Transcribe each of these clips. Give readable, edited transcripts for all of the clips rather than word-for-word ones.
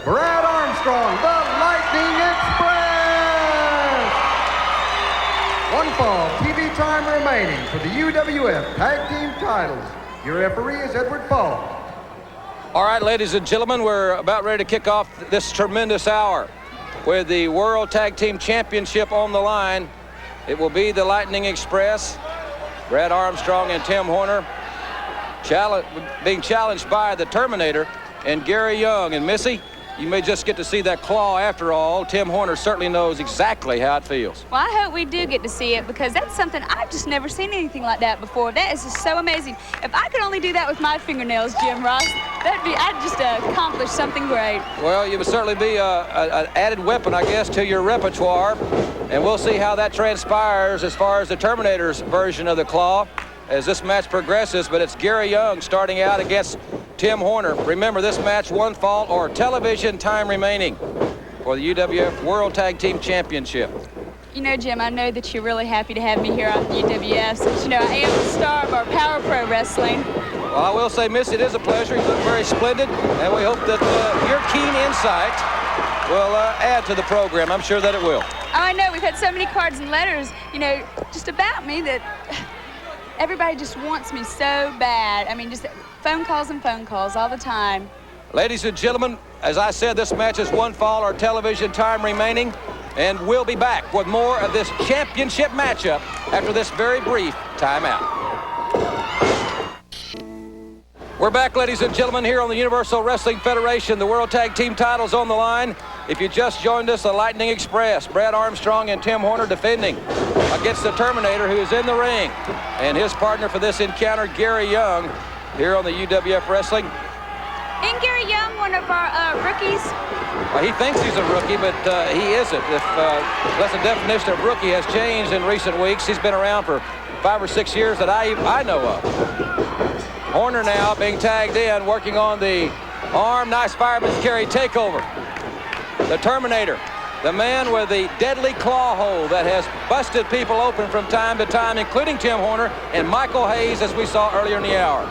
Brad Armstrong, the Lightning Express. One fall, TV time remaining for the UWF Tag Team titles. Your referee is Edward Fall. All right, ladies and gentlemen, we're about ready to kick off this tremendous hour with the World Tag Team Championship on the line. It will be the Lightning Express, Brad Armstrong and Tim Horner, being challenged by the Terminator and Gary Young. And Missy, you may just get to see that claw after all. Tim Horner certainly knows exactly how it feels. Well, I hope we do get to see it, because that's something I've just never seen anything like that before. That is just so amazing. If I could only do that with my fingernails, Jim Ross, I'd just accomplish something great. Well, it would certainly be an added weapon, I guess, to your repertoire. And we'll see how that transpires as far as the Terminator's version of the claw as this match progresses. But it's Gary Young starting out against Tim Horner. Remember, this match, one fall or television time remaining for the UWF World Tag Team Championship. You know, Jim, I know that you're really happy to have me here on UWF, since, you know, I am the star of our Power Pro Wrestling. Well, I will say, Missy, it is a pleasure. You look very splendid, and we hope that your keen insight will add to the program. I'm sure that it will. Oh, I know. We've had so many cards and letters, you know, just about me, that everybody just wants me so bad. I mean, just phone calls all the time. Ladies and gentlemen, as I said, this match is one fall or television time remaining, and we'll be back with more of this championship matchup after this very brief timeout. We're back, ladies and gentlemen, here on the Universal Wrestling Federation. The World Tag Team titles on the line. If you just joined us, the Lightning Express, Brad Armstrong and Tim Horner defending against the Terminator, who is in the ring, and his partner for this encounter, Gary Young, here on the UWF Wrestling. Isn't Gary Young one of our rookies? Well, he thinks he's a rookie, but he isn't. Unless the definition of rookie has changed in recent weeks. He's been around for 5 or 6 years that I know of. Horner now being tagged in, working on the arm. Nice fireman's carry takeover. The Terminator, the man with the deadly claw hold that has busted people open from time to time, including Tim Horner and Michael Hayes, as we saw earlier in the hour.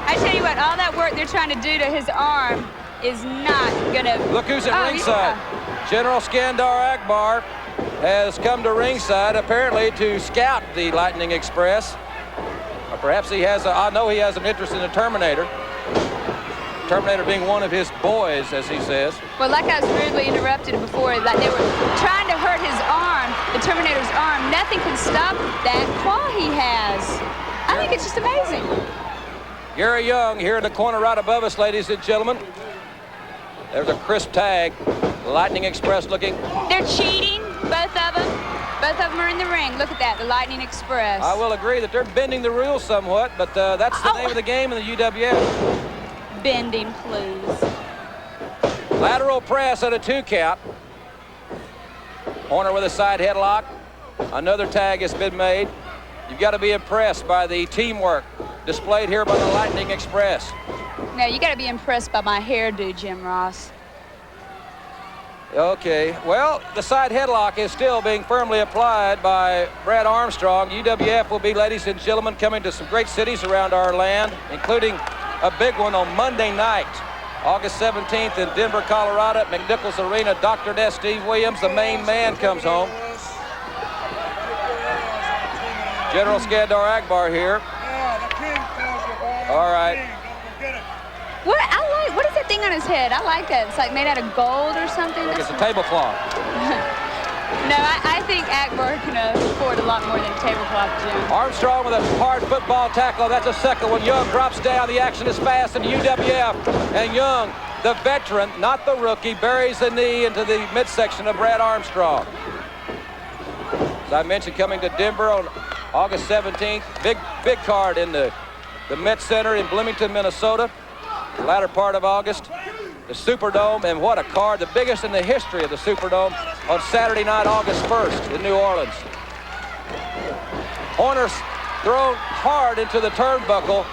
I tell you what, all that work they're trying to do to his arm is not gonna... Look who's at ringside. Yeah. General Skandar Akbar has come to ringside, apparently to scout the Lightning Express. Or perhaps he has, I know he has an interest in the Terminator. Terminator being one of his boys, as he says. Well, like I was rudely interrupted before, like they were trying to hurt his arm, the Terminator's arm. Nothing can stop that claw he has. I think it's just amazing. Gary Young here in the corner right above us, ladies and gentlemen. There's a crisp tag. Lightning Express looking. They're cheating, both of them. Both of them are in the ring. Look at that, the Lightning Express. I will agree that they're bending the rules somewhat, but that's the name of the game in the UWF. Bending, please. Lateral press at a 2 count. Horner with a side headlock. Another tag has been made. You've got to be impressed by the teamwork displayed here by the Lightning Express. No, you got to be impressed by my hairdo, Jim Ross. Okay, well, the side headlock is still being firmly applied by Brad Armstrong. UWF will be, ladies and gentlemen, coming to some great cities around our land, including a big one on Monday night, August 17th in Denver, Colorado at McNichols Arena. Dr. Death Steve Williams, the main man, comes home. General Skandar Akbar here. All right. What is that thing on his head? I like that. It's like made out of gold or something. It's a tablecloth. No, I think Akbar can afford a lot more than a tablecloth, Jim. Armstrong with a hard football tackle. That's a second one. Young drops down. The action is fast in UWF. And Young, the veteran, not the rookie, buries the knee into the midsection of Brad Armstrong. As I mentioned, coming to Denver on August 17th. Big card in the Met Center in Bloomington, Minnesota. The latter part of August. The Superdome, and what a card, the biggest in the history of the Superdome, on Saturday night, August 1st in New Orleans. Horner's thrown hard into the turnbuckle.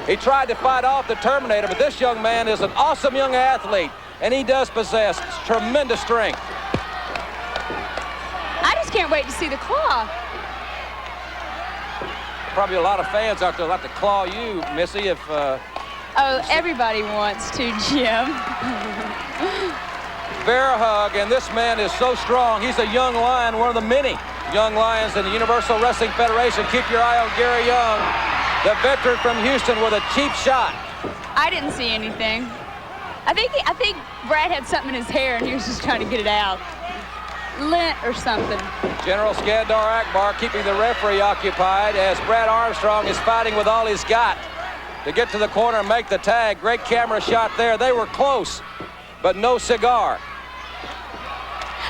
He tried to fight off the Terminator, but this young man is an awesome young athlete, and he does possess tremendous strength. I just can't wait to see the claw. Probably a lot of fans out there like to claw you, Missy, if... Oh, everybody wants to, Jim. bear hug, and this man is so strong. He's a young lion, one of the many young lions in the Universal Wrestling Federation. Keep your eye on Gary Young, the veteran from Houston, with a cheap shot. I didn't see anything. I think Brad had something in his hair and he was just trying to get it out. Lint or something. General Skandar Akbar keeping the referee occupied as Brad Armstrong is fighting with all he's got to get to the corner and make the tag. Great camera shot there. They were close, but no cigar.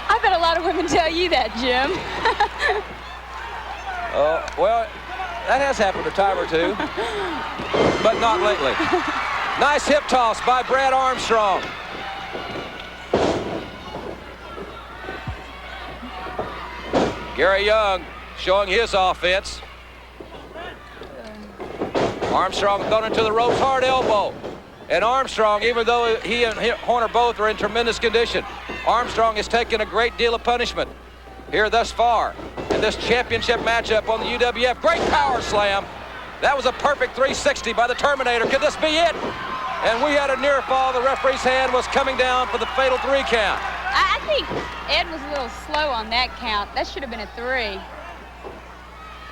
I bet a lot of women tell you that, Jim. Well, that has happened a time or two, but not lately. Nice hip toss by Brad Armstrong. Gary Young showing his offense. Armstrong thrown into the ropes, hard elbow. And Armstrong, even though he and Horner both are in tremendous condition, Armstrong has taken a great deal of punishment here thus far in this championship matchup on the UWF. Great power slam. That was a perfect 360 by the Terminator. Could this be it? And we had a near fall. The referee's hand was coming down for the fatal 3 count. I think Ed was a little slow on that count. That should have been a 3.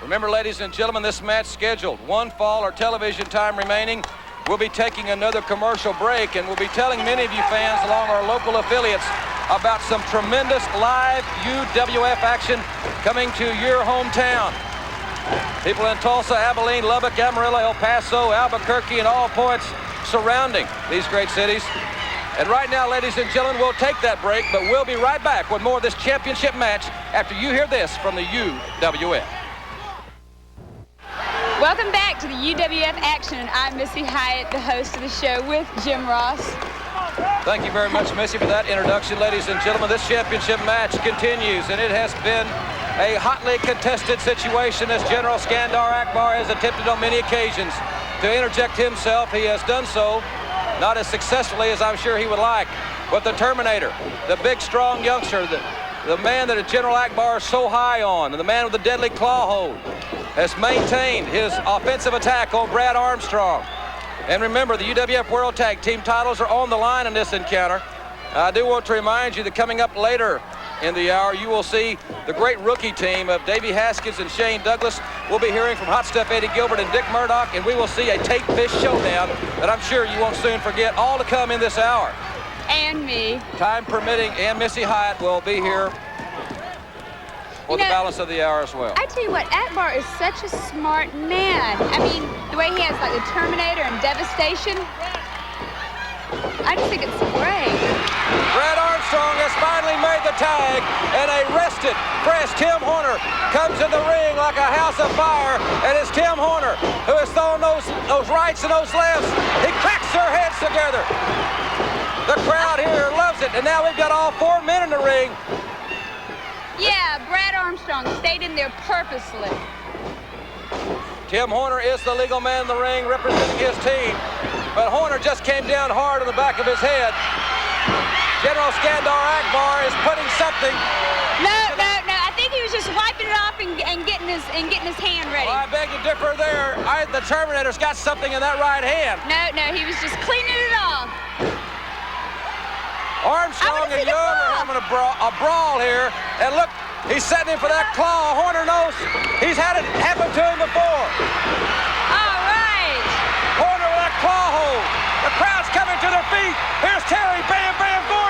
Remember, ladies and gentlemen, this match scheduled 1 fall or television time remaining. We'll be taking another commercial break, and we'll be telling many of you fans along our local affiliates about some tremendous live UWF action coming to your hometown. People in Tulsa, Abilene, Lubbock, Amarillo, El Paso, Albuquerque, and all points surrounding these great cities. And right now, ladies and gentlemen, we'll take that break, but we'll be right back with more of this championship match after you hear this from the UWF. Welcome back to the UWF action, and I'm Missy Hyatt, the host of the show with Jim Ross. Thank you very much, Missy, for that introduction, ladies and gentlemen. This championship match continues, and it has been a hotly contested situation as General Skandar Akbar has attempted on many occasions to interject himself. He has done so, not as successfully as I'm sure he would like. But the Terminator, the big, strong youngster, the man that General Akbar is so high on, and the man with the deadly claw hold, has maintained his offensive attack on Brad Armstrong. And remember, the UWF World Tag Team titles are on the line in this encounter. I do want to remind you that coming up later in the hour, you will see the great rookie team of Davey Haskins and Shane Douglas. We'll be hearing from Hot Stuff Eddie Gilbert and Dick Murdoch, and we will see a Tape Fish showdown that I'm sure you won't soon forget. All to come in this hour. And me. Time permitting, and Missy Hyatt will be here for the balance of the hour as well. I tell you what, Akbar is such a smart man. I mean, the way he has like the Terminator and Devastation, I just think it's great. Brad Armstrong has finally made the tag, and a rested, fresh Tim Horner comes in the ring like a house of fire, and it's Tim Horner who has thrown those rights and those lefts. He cracks their heads together. The crowd here loves it, and now we've got all 4 men in the ring. Yeah, Brad Armstrong stayed in there purposely. Tim Horner is the legal man in the ring representing his team, but Horner just came down hard on the back of his head. General Skandar Akbar is putting something. No. I think he was just wiping it off and getting his hand ready. Well, I beg to differ there. The Terminator's got something in that right hand. No, he was just cleaning it off. Armstrong and Young are having a brawl here. And look, he's setting in for that claw. Horner knows he's had it happen to him before. All right. Horner with that claw hold. The crowd's coming to their feet. Here's Terry, bam, bam, Gordy.